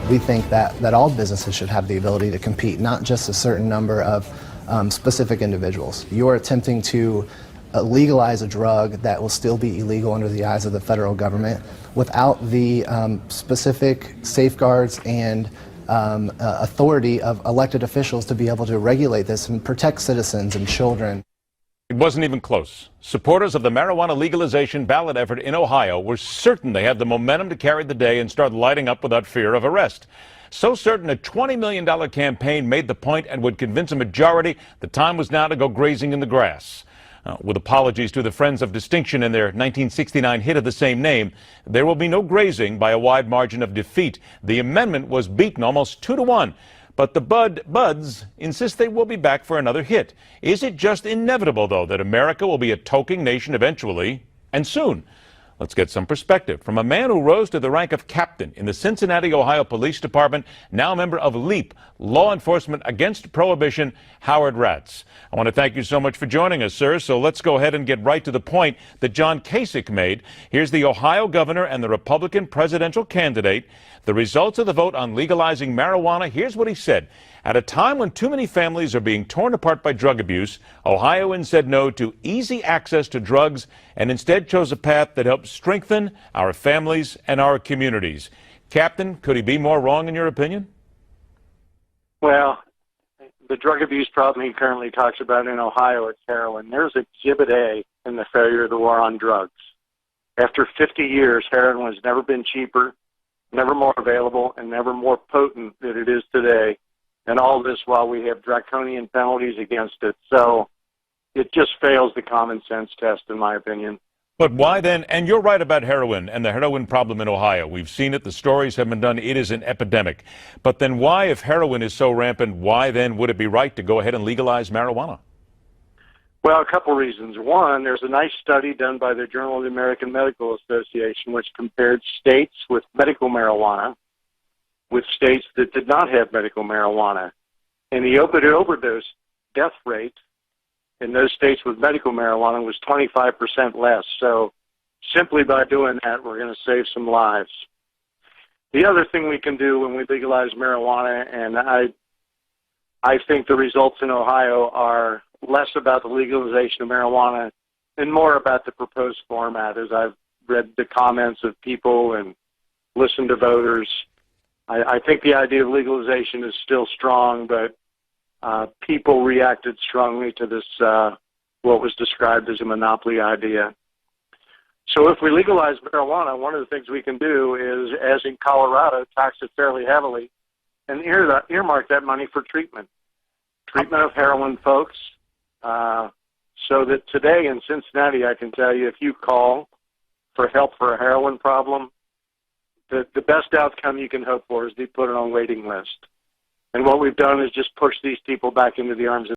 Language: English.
We think that all businesses should have the ability to compete, not just a certain number of specific individuals. You're attempting to legalize a drug that will still be illegal under the eyes of the federal government without the specific safeguards and authority of elected officials to be able to regulate this and protect citizens and children. It wasn't even close. Supporters of the marijuana legalization ballot effort in Ohio were certain they had the momentum to carry the day and start lighting up without fear of arrest. So certain a $20 million campaign made the point and would convince a majority the time was now to go grazing in the grass. With apologies to the Friends of Distinction in their 1969 hit of the same name, there will be no grazing by a wide margin of defeat. The amendment was beaten almost 2-1. But the buds insist they will be back for another hit. Is it just inevitable, though, that America will be a toking nation eventually and soon? Let's get some perspective from a man who rose to the rank of captain in the Cincinnati, Ohio Police Department, now a member of LEAP, Law Enforcement Against Prohibition, Howard Rahtz. I want to thank you so much for joining us, sir. So let's go ahead and get right to the point that John Kasich made. Here's the Ohio governor and the Republican presidential candidate. The results of the vote on legalizing marijuana, here's what he said. At a time when too many families are being torn apart by drug abuse, Ohioans said no to easy access to drugs and instead chose a path that helps strengthen our families and our communities. Captain, could he be more wrong in your opinion? Well, the drug abuse problem he currently talks about in Ohio, it's heroin. There's Exhibit A in the failure of the war on drugs. After 50 years, heroin has never been cheaper, never more available, and never more potent than it is today. And all this while we have draconian penalties against it. So it just fails the common sense test, in my opinion. But why then, and you're right about heroin and the heroin problem in Ohio. We've seen it, the stories have been done, it is an epidemic. But then why, if heroin is so rampant, why then would it be right to go ahead and legalize marijuana? Well, a couple reasons. One, there's a nice study done by the Journal of the American Medical Association which compared states with medical marijuana with states that did not have medical marijuana. And the overdose death rate in those states with medical marijuana was 25% less. So simply by doing that, we're going to save some lives. The other thing we can do when we legalize marijuana, and I think the results in Ohio are less about the legalization of marijuana and more about the proposed format. As I've read the comments of people and listened to voters, I think the idea of legalization is still strong, but people reacted strongly to this, what was described as a monopoly idea. So if we legalize marijuana, one of the things we can do is, as in Colorado, tax it fairly heavily and earmark that money for treatment of heroin folks. So that today in Cincinnati, I can tell you, if you call for help for a heroin problem, the best outcome you can hope for is to be put on a waiting list. And what we've done is just push these people back into the arms of